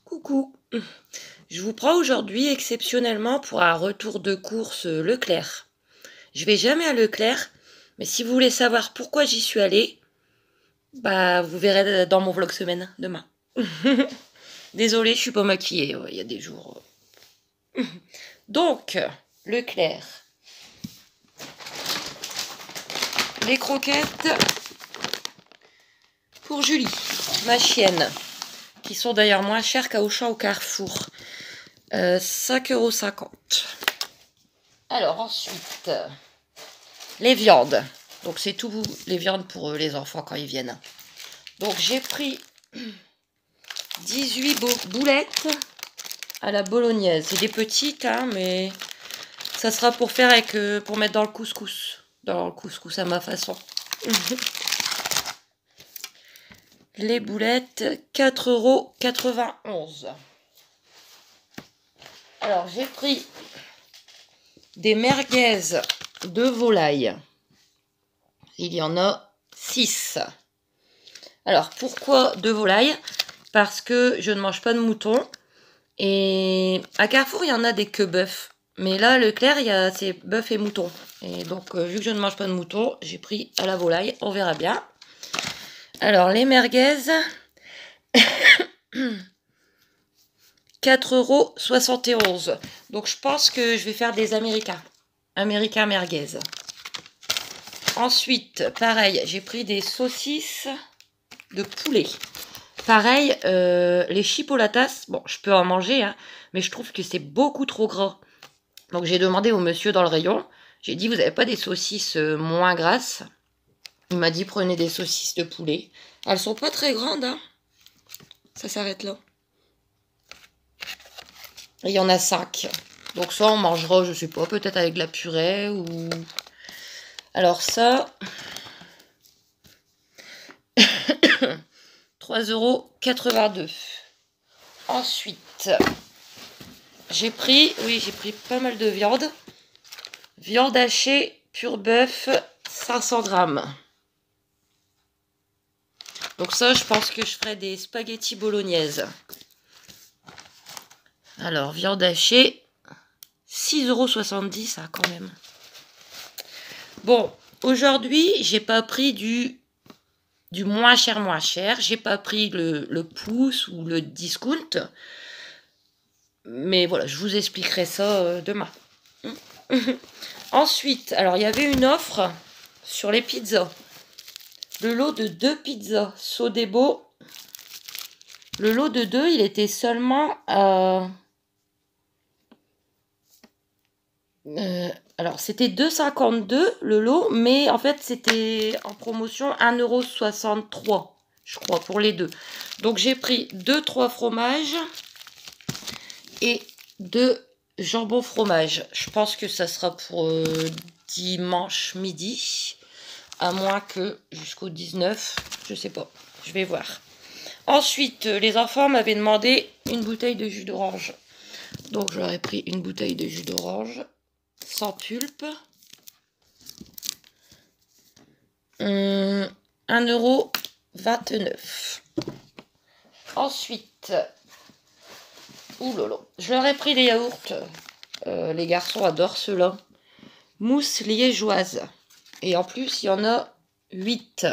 Coucou, je vous prends aujourd'hui exceptionnellement pour un retour de course Leclerc. Je vais jamais à Leclerc, mais si vous voulez savoir pourquoi j'y suis allée, bah vous verrez dans mon vlog semaine demain. Désolée, je suis pas maquillée, il y a des jours. Donc, Leclerc. Les croquettes pour Julie, ma chienne, qui sont d'ailleurs moins chères qu'à Auchan au Carrefour. 5,50 €. Alors ensuite, les viandes. Donc c'est tout les viandes pour les enfants quand ils viennent. Donc j'ai pris 18 boulettes à la bolognaise. C'est des petites, hein, mais ça sera pour faire avec, pour mettre dans le couscous. Dans le couscous à ma façon. Les boulettes, 4,91 €. Alors, j'ai pris des merguez de volaille. Il y en a 6. Alors, pourquoi de volaille? Parce que je ne mange pas de mouton. Et à Carrefour, il y en a des que bœuf. Mais là, Leclerc, il y a c'est bœuf et mouton. Et donc, vu que je ne mange pas de mouton, j'ai pris à la volaille. On verra bien. Alors, les merguez, 4,71 €. Donc, je pense que je vais faire des américains. Américains merguez. Ensuite, pareil, j'ai pris des saucisses de poulet. Pareil, les chipolatas, bon, je peux en manger, hein, mais je trouve que c'est beaucoup trop gras. Donc, j'ai demandé au monsieur dans le rayon. J'ai dit, vous n'avez pas des saucisses moins grasses? Il m'a dit, prenez des saucisses de poulet. Elles sont pas très grandes, hein. Ça s'arrête là. Et il y en a 5. Donc ça, on mangera, je sais pas, peut-être avec de la purée ou... Alors ça... 3,82 €. Ensuite, j'ai pris pas mal de viande. Viande hachée, pur bœuf, 500 grammes. Donc ça, je pense que je ferai des spaghettis bolognaises. Alors, viande hachée, 6,70 € hein, quand même. Bon, aujourd'hui, j'ai pas pris du moins cher. J'ai pas pris le pouce ou le discount. Mais voilà, je vous expliquerai ça demain. Ensuite, alors il y avait une offre sur les pizzas. Le lot de 2 pizzas Sodebo. Le lot de 2, il était seulement à... alors, c'était 2,52 € le lot, mais en fait, c'était en promotion 1,63 €, je crois, pour les deux. Donc, j'ai pris 2-3 fromages et 2 jambon fromage. Je pense que ça sera pour dimanche midi, à moins que jusqu'au 19, je sais pas, je vais voir. Ensuite, les enfants m'avaient demandé une bouteille de jus d'orange. Donc, j'aurais pris une bouteille de jus d'orange. Sans pulpe. 1,29 €. Ensuite, oulala, je leur ai pris les yaourts. Les garçons adorent ceux-là. Mousse liégeoise. Et en plus, il y en a 8.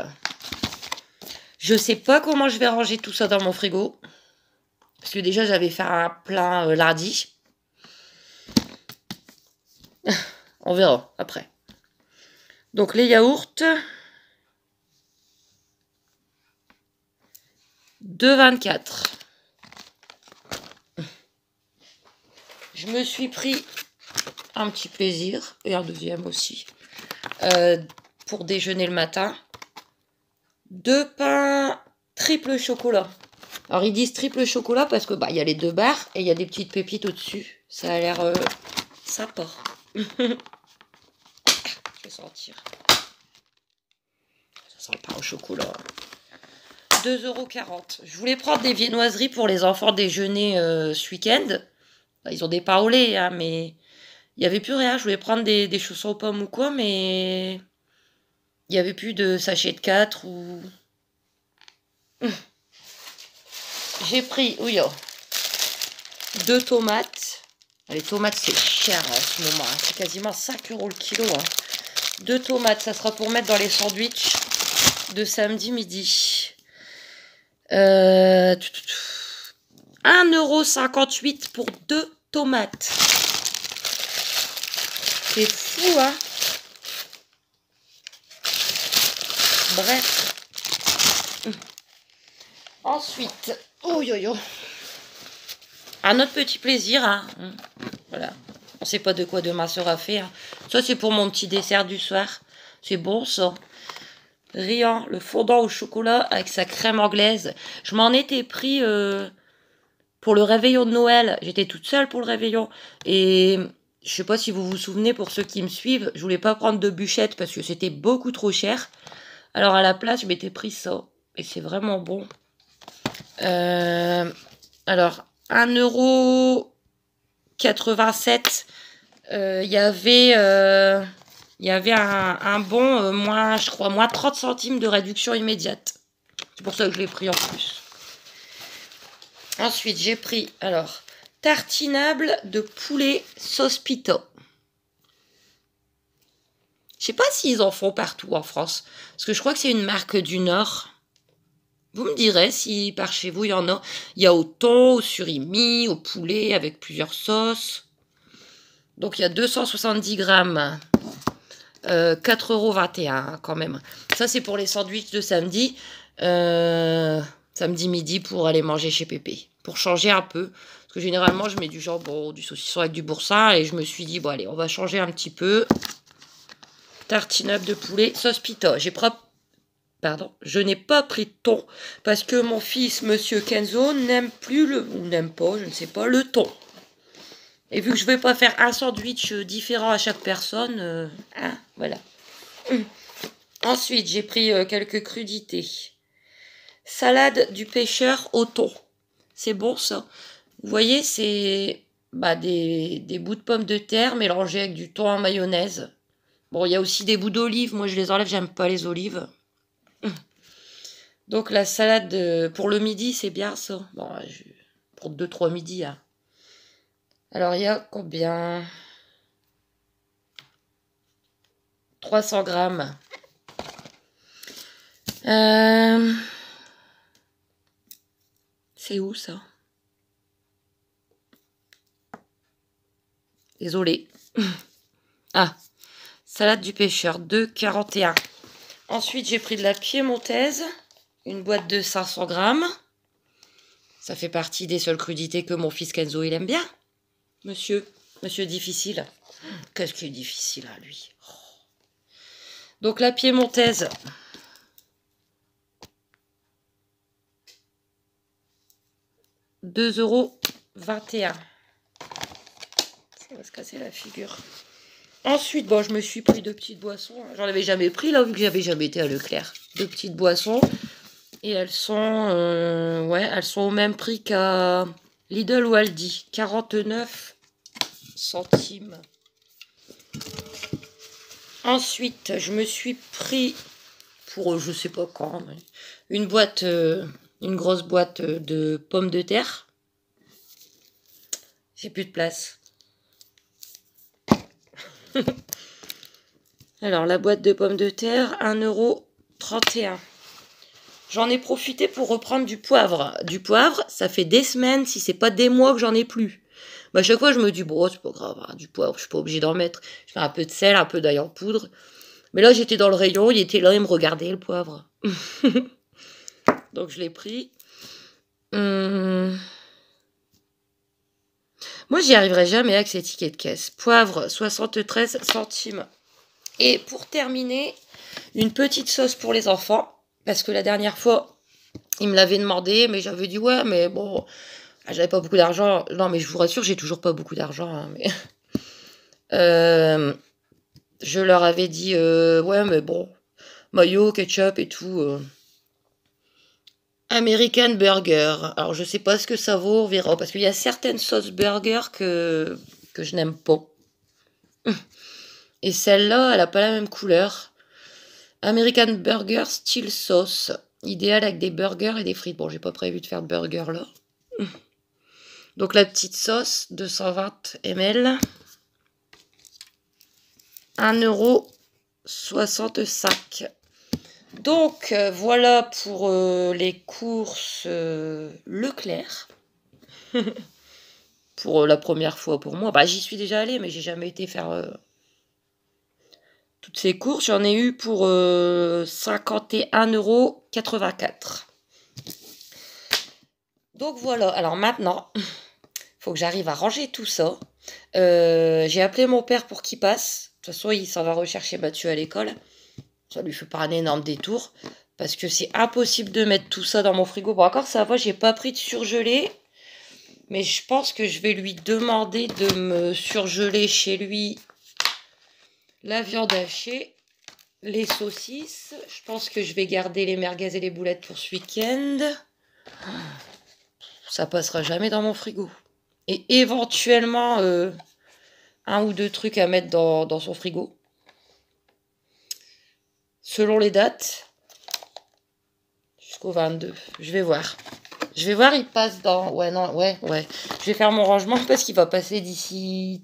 Je sais pas comment je vais ranger tout ça dans mon frigo. Parce que déjà, j'avais fait un plein lundi. On verra après. Donc les yaourts, 2,24 €. Je me suis pris un petit plaisir, et un deuxième aussi, pour déjeuner le matin. 2 pains triple chocolat. Alors ils disent triple chocolat parce que bah il y a les 2 barres et il y a des petites pépites au-dessus. Ça a l'air sympa. Je vais sentir. Ça sent le pain au chocolat. 2,40 €. Je voulais prendre des viennoiseries pour les enfants déjeuner ce week-end. Ils ont des pains au lait, hein, mais il n'y avait plus rien. Je voulais prendre des chaussons aux pommes ou quoi, mais il n'y avait plus de sachet de 4 ou... j'ai pris, oui, 2 tomates. Les tomates, c'est cher en ce moment. Hein. C'est quasiment 5 € le kilo. Hein. 2 tomates, ça sera pour mettre dans les sandwichs de samedi midi. 1,58 € pour 2 tomates. C'est fou, hein? Bref. Ensuite, un autre petit plaisir, hein. Voilà. On sait pas de quoi demain sera fait. Hein. Ça, c'est pour mon petit dessert du soir. C'est bon, ça. Riant, le fondant au chocolat avec sa crème anglaise. Je m'en étais pris pour le réveillon de Noël. J'étais toute seule pour le réveillon. Et je sais pas si vous vous souvenez, pour ceux qui me suivent, je voulais pas prendre de bûchette parce que c'était beaucoup trop cher. Alors à la place, je m'étais pris ça. Et c'est vraiment bon. Alors, 1,87 €. Il y avait un bon, moins, je crois, moins 30 centimes de réduction immédiate. C'est pour ça que je l'ai pris en plus. Ensuite, j'ai pris, alors, tartinable de poulet sauce pita. Je sais pas s'ils en font partout en France. Parce que je crois que c'est une marque du Nord. Vous me direz si par chez vous il y en a. Il y a au thon, au surimi, au poulet avec plusieurs sauces. Donc il y a 270 grammes. 4,21 € quand même. Ça c'est pour les sandwichs de samedi. Samedi midi pour aller manger chez Pépé. Pour changer un peu. Parce que généralement je mets du jambon, du saucisson avec du boursin. Et je me suis dit, bon allez, on va changer un petit peu. Tartinade de poulet, sauce pita. Je n'ai pas pris de thon parce que mon fils, Monsieur Kenzo, n'aime plus ou n'aime pas, je ne sais pas, le thon. Et vu que je ne vais pas faire un sandwich différent à chaque personne, voilà. Ensuite, j'ai pris quelques crudités. Salade du pêcheur au thon. C'est bon ça. Vous voyez, c'est des bouts de pommes de terre mélangés avec du thon en mayonnaise. Bon, il y a aussi des bouts d'olives. Moi, je les enlève, j'aime pas les olives. Donc, la salade pour le midi, c'est bien ça. Bon, pour 2-3 midis. Hein. Alors, il y a combien? 300 grammes. C'est où, ça? Désolée. Ah, salade du pêcheur, 2,41 €. Ensuite, j'ai pris de la piémontaise, une boîte de 500 grammes. Ça fait partie des seules crudités que mon fils Kenzo, il aime bien. Monsieur difficile. Qu'est-ce qui est difficile à lui? Donc, la piémontaise. €2,21 €. Ça va se casser la figure. Ensuite, bon, je me suis pris 2 petites boissons. J'en avais jamais pris, là, vu que j'avais jamais été à Leclerc. 2 petites boissons. Et elles sont au même prix qu'à Lidl ou Aldi. 49 centimes. Ensuite, je me suis pris, pour je sais pas quand, une grosse boîte de pommes de terre. J'ai plus de place. Alors, la boîte de pommes de terre, 1,31 €. J'en ai profité pour reprendre du poivre. Du poivre, ça fait des semaines, si c'est pas des mois que j'en ai plus. À chaque fois, je me dis, bon, c'est pas grave, hein, du poivre, je suis pas obligée d'en mettre. Je fais un peu de sel, un peu d'ail en poudre. Mais là, j'étais dans le rayon, il était là, il me regardait, le poivre. Donc, je l'ai pris. Moi, j'y arriverai jamais avec ces tickets de caisse. Poivre, 73 centimes. Et pour terminer, une petite sauce pour les enfants. Parce que la dernière fois, ils me l'avaient demandé, mais j'avais dit, ouais, mais bon, j'avais pas beaucoup d'argent. Non, mais je vous rassure, j'ai toujours pas beaucoup d'argent. Hein, mais je leur avais dit, ouais, mais bon, mayo, ketchup et tout. American Burger. Alors, je sais pas ce que ça vaut, on verra. Parce qu'il y a certaines sauces burger que je n'aime pas. Et celle-là, elle a pas la même couleur. American Burger Style Sauce. Idéal avec des burgers et des frites. Bon, j'ai pas prévu de faire de burger là. Donc la petite sauce, 220 ml. 1,65 €. Donc voilà pour les courses Leclerc. Pour la première fois pour moi. Bah, j'y suis déjà allée, mais j'ai jamais été faire toutes ces courses. J'en ai eu pour 51,84 €. Donc voilà. Alors maintenant, il faut que j'arrive à ranger tout ça. J'ai appelé mon père pour qu'il passe. De toute façon, il s'en va rechercher Mathieu à l'école. Ça lui fait pas un énorme détour. Parce que c'est impossible de mettre tout ça dans mon frigo. Bon, encore ça va, j'ai pas pris de surgelé. Mais je pense que je vais lui demander de me surgeler chez lui la viande hachée, les saucisses. Je pense que je vais garder les merguez et les boulettes pour ce week-end. Ça passera jamais dans mon frigo. Et éventuellement, un ou deux trucs à mettre dans son frigo. Selon les dates. Jusqu'au 22. Je vais voir. Je vais voir, il passe dans... Ouais, non, ouais. Je vais faire mon rangement parce qu'il va passer d'ici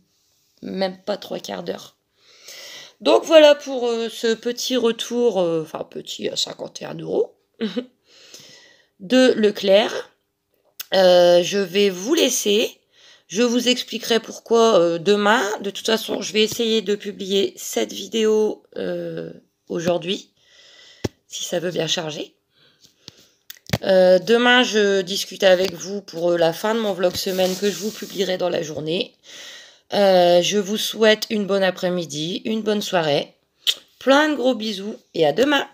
même pas 3/4 d'heure. Donc voilà pour ce petit retour, enfin petit à 51 € de Leclerc. Je vais vous laisser. Je vous expliquerai pourquoi demain. De toute façon, je vais essayer de publier cette vidéo aujourd'hui, si ça veut bien charger. Demain, je discute avec vous pour la fin de mon vlog semaine que je vous publierai dans la journée. Je vous souhaite une bonne après-midi, une bonne soirée. Plein de gros bisous et à demain!